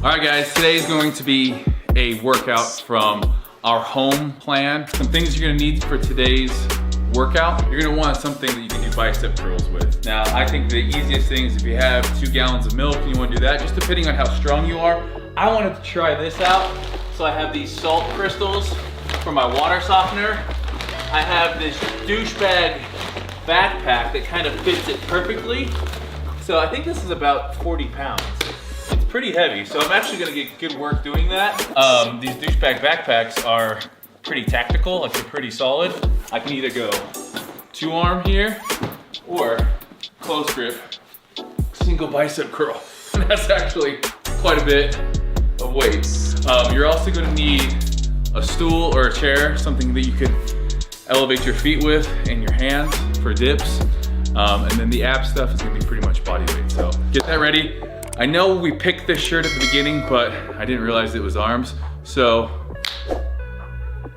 All right guys, today is going to be a workout from our home plan. Some things you're gonna need for today's workout. You're gonna want something that you can do bicep curls with. Now, I think the easiest thing is if you have 2 gallons of milk and you wanna do that, just depending on how strong you are. I wanted to try this out. So I have these salt crystals for my water softener. I have this douchebag backpack that kind of fits it perfectly. So I think this is about 40 pounds. It's pretty heavy, so I'm actually gonna get good work doing that. These douchebag backpacks are pretty tactical, like they're pretty solid. I can either go 2-arm here or close grip, single bicep curl. That's actually quite a bit of weight. You're also gonna need a stool or a chair, something that you could elevate your feet with and your hands for dips. And then the ab stuff is gonna be pretty much body weight. So get that ready. I know we picked this shirt at the beginning, but I didn't realize it was arms. So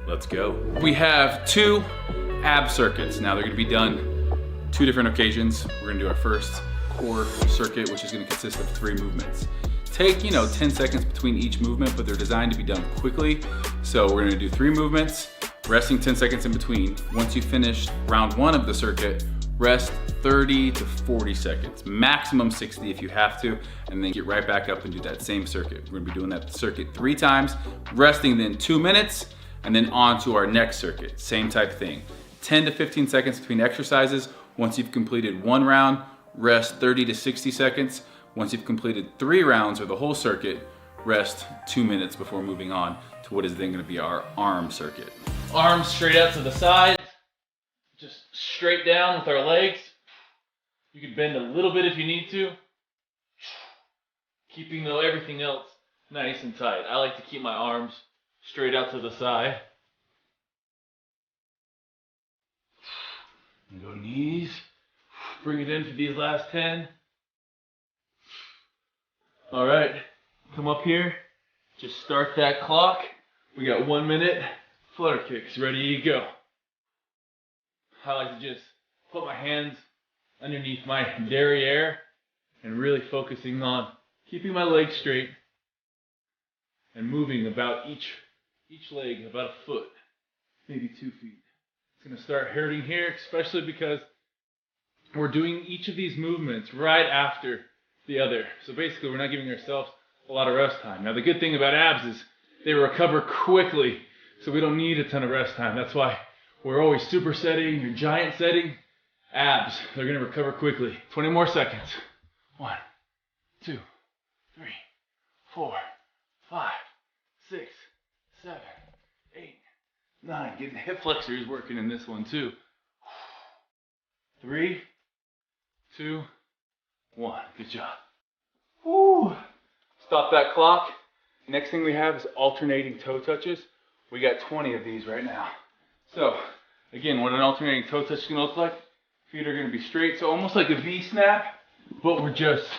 let's go. We have 2 ab circuits. Now they're gonna be done 2 different occasions. We're gonna do our first core circuit, which is gonna consist of 3 movements. Take, 10 seconds between each movement, but they're designed to be done quickly. So we're gonna do 3 movements, resting 10 seconds in between. Once you finish round 1 of the circuit, rest 30 to 40 seconds, maximum 60 if you have to, and then get right back up and do that same circuit. We're gonna be doing that circuit 3 times, resting then 2 minutes, and then on to our next circuit. Same type thing. 10 to 15 seconds between exercises. Once you've completed 1 round, rest 30 to 60 seconds. Once you've completed 3 rounds or the whole circuit, rest 2 minutes before moving on to what is then gonna be our arm circuit. Arms straight out to the side, just straight down with our legs. You can bend a little bit if you need to. Keeping though everything else nice and tight. I like to keep my arms straight out to the side. And go knees. Bring it in for these last 10. All right, come up here. Just start that clock. We got 1 minute. Flutter kicks, ready to go. I like to just put my hands underneath my derriere and really focusing on keeping my legs straight and moving about each leg about a foot, maybe 2 feet. It's gonna start hurting here, especially because we're doing each of these movements right after the other. So basically we're not giving ourselves a lot of rest time. Now the good thing about abs is they recover quickly, so we don't need a ton of rest time. That's why we're always supersetting or giant setting. Abs, they're gonna recover quickly. 20 more seconds. 1, 2, 3, 4, 5, 6, 7, 8, 9. Getting the hip flexors working in this one too. 3, 2, 1. Good job. Woo. Stop that clock. Next thing we have is alternating toe touches. We got 20 of these right now. So again, what an alternating toe touch is gonna look like. Feet are gonna be straight, so almost like a V snap, but we're just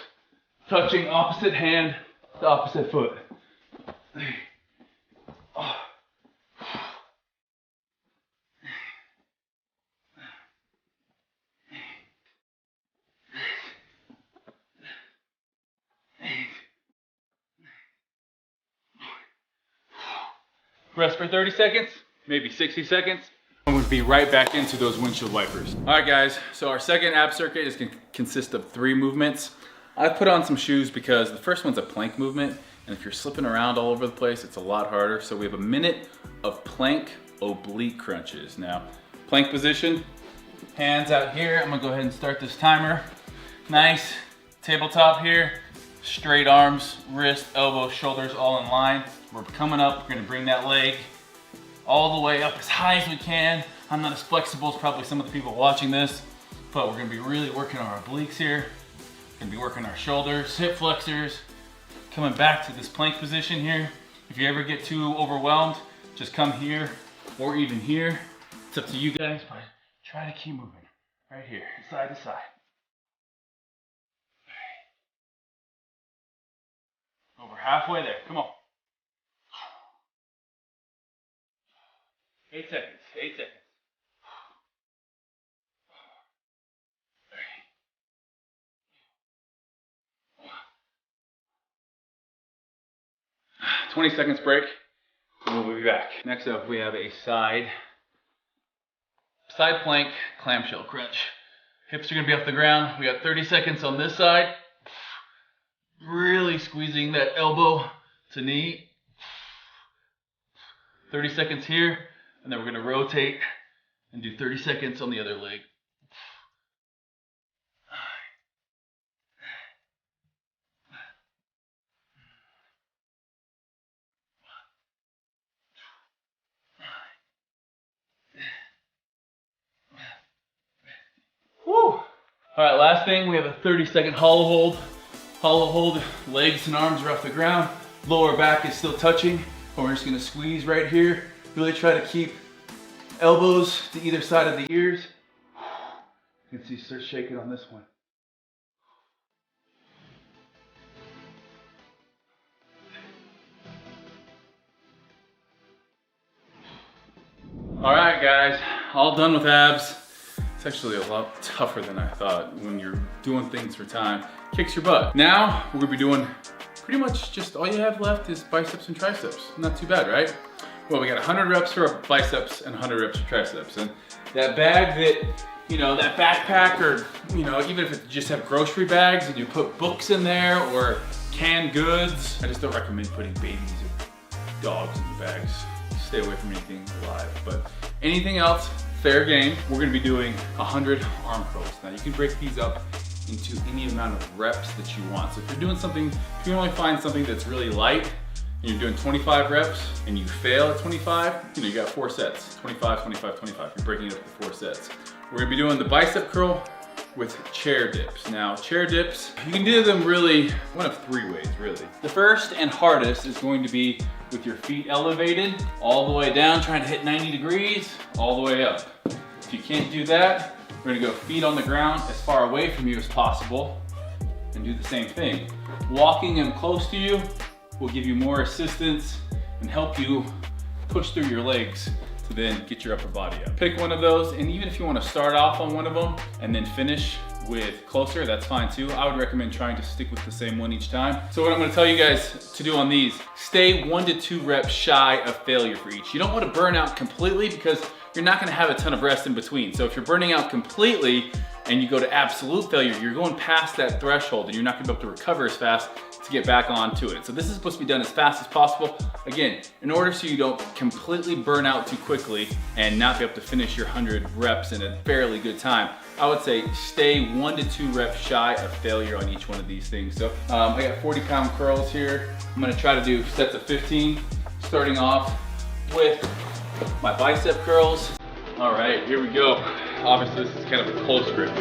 touching opposite hand to opposite foot. Rest for 30 seconds, maybe 60 seconds. I'm gonna be right back into those windshield wipers. All right guys, so our second ab circuit is gonna consist of 3 movements. I've put on some shoes because the first one's a plank movement, and if you're slipping around all over the place, it's a lot harder. So we have a minute of plank oblique crunches. Now, plank position, hands out here. I'm gonna go ahead and start this timer. Nice tabletop here, straight arms, wrist, elbow, shoulders all in line. We're coming up, we're gonna bring that leg all the way up as high as we can. I'm not as flexible as probably some of the people watching this, but we're gonna be really working our obliques here. Gonna be working our shoulders, hip flexors, coming back to this plank position here. If you ever get too overwhelmed, just come here or even here. It's up to you guys, but try to keep moving right here, side to side. Over halfway there, come on. 8 seconds, 8 seconds. 20 seconds break, and we'll be back. Next up, we have a side plank clamshell crunch. Hips are gonna be off the ground. We got 30 seconds on this side. Really squeezing that elbow to knee. 30 seconds here, and then we're gonna rotate and do 30 seconds on the other leg. Woo! All right, last thing, we have a 30-second hollow hold. Hollow hold, legs and arms are off the ground. Lower back is still touching. And we're just gonna squeeze right here. Really try to keep elbows to either side of the ears. You can see start shaking on this one. All right, guys, all done with abs. It's actually a lot tougher than I thought when you're doing things for time. Kicks your butt. Now, we're gonna be doing pretty much just all you have left is biceps and triceps. Not too bad, right? Well, we got 100 reps for our biceps and 100 reps for triceps. And that bag that, you know, that backpack or, you know, even if it just have grocery bags and you put books in there or canned goods, I just don't recommend putting babies or dogs in the bags. Stay away from anything alive. But anything else, fair game. We're gonna be doing 100 arm curls. Now you can break these up into any amount of reps that you want. So if you're doing something, if you only find something that's really light, and you're doing 25 reps and you fail at 25, you know, you got 4 sets, 25, 25, 25. You're breaking it up to 4 sets. We're gonna be doing the bicep curl with chair dips. Now, chair dips, you can do them really one of 3 ways, really. The first and hardest is going to be with your feet elevated, all the way down, trying to hit 90 degrees, all the way up. If you can't do that, we're gonna go feet on the ground as far away from you as possible and do the same thing. Walking them close to you will give you more assistance and help you push through your legs to then get your upper body up. Pick one of those, and even if you want to start off on one of them and then finish with closer, that's fine too. I would recommend trying to stick with the same one each time. So what I'm going to tell you guys to do on these, stay 1 to 2 reps shy of failure for each. You don't want to burn out completely because you're not going to have a ton of rest in between. So if you're burning out completely and you go to absolute failure, you're going past that threshold and you're not going to be able to recover as fast to get back onto it. So this is supposed to be done as fast as possible. Again, in order so you don't completely burn out too quickly and not be able to finish your 100 reps in a fairly good time, I would say stay 1 to 2 reps shy of failure on each one of these things. So I got 40-pound curls here. I'm gonna try to do sets of 15, starting off with my bicep curls. All right, here we go. Obviously this is kind of a close grip.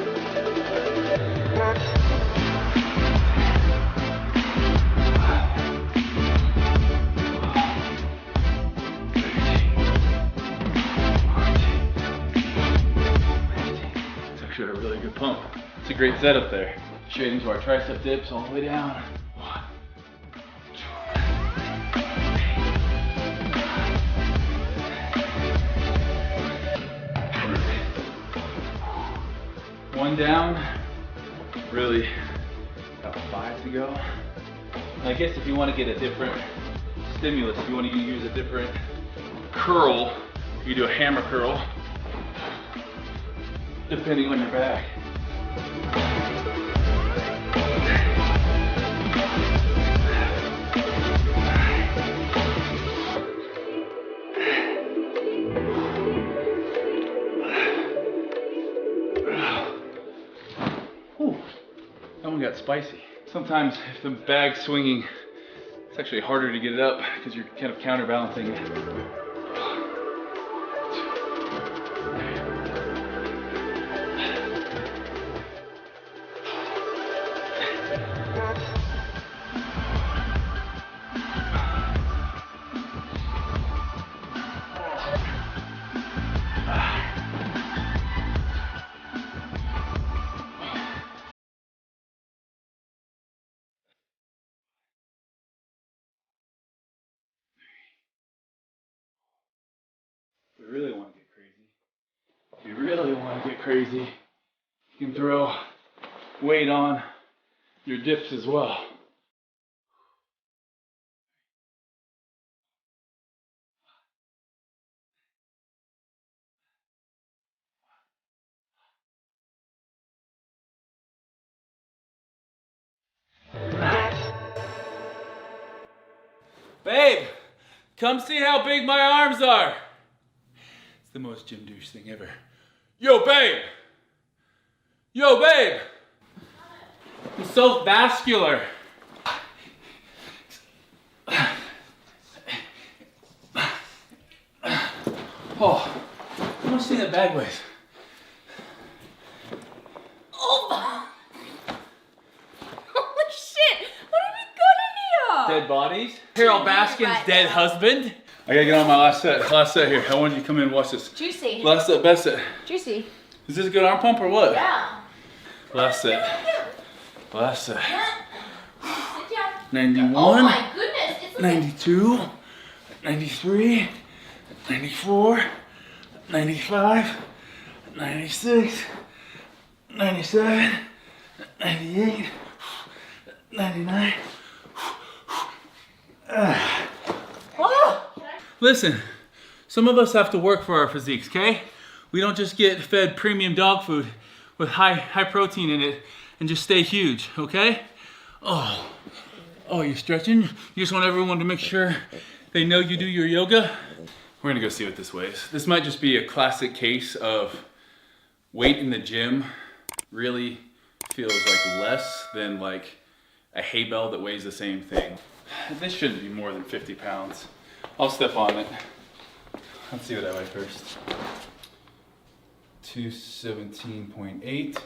A really good pump. It's a great setup there. Straight into our tricep dips all the way down. 1, 2, 1 down. Really got 5 to go. And I guess if you want to get a different stimulus, if you want to use a different curl, you do a hammer curl, depending on your back. Whew, that one got spicy. Sometimes if the bag's swinging, it's actually harder to get it up because you're kind of counterbalancing it. If you really want to get crazy, if you really want to get crazy, you can throw weight on your dips as well. Babe, come see how big my arms are. It's the most gym douche thing ever. Yo, babe. Yo, babe. I'm so vascular. Oh, how much do you think that bag weighs? Oh, holy shit! What have we got in here? Dead bodies. Carol Baskin's dead husband. I gotta get on my last set. Last set here. I want you to come in and watch this. Juicy. Last set, best set. Juicy. Is this a good arm pump or what? Yeah. Last set. Last set. Sit down. 91. Oh my goodness. It's like 92. 93. 94. 95. 96. 97. 98. 99. Listen, some of us have to work for our physiques, okay? We don't just get fed premium dog food with high protein in it and just stay huge, okay? Oh, you're stretching? You just want everyone to make sure they know you do your yoga? We're gonna go see what this weighs. This might just be a classic case of weight in the gym really feels like less than like a hay bale that weighs the same thing. This shouldn't be more than 50 pounds. I'll step on it. Let's see what I weigh first. 217.8.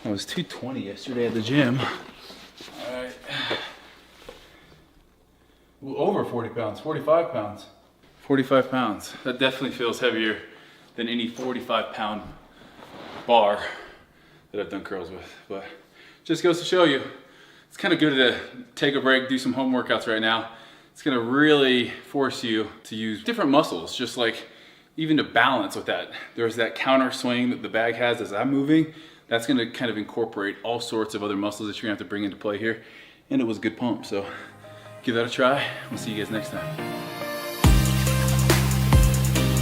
I was 220 yesterday at the gym. All right. Ooh, over 40 pounds, 45 pounds. 45 pounds. That definitely feels heavier than any 45-pound bar that I've done curls with. But just goes to show you, it's kind of good to take a break, do some home workouts right now. It's gonna really force you to use different muscles, just like even to balance with that. There's that counter swing that the bag has as I'm moving. That's gonna kind of incorporate all sorts of other muscles that you're gonna have to bring into play here. And it was a good pump, so give that a try. We'll see you guys next time.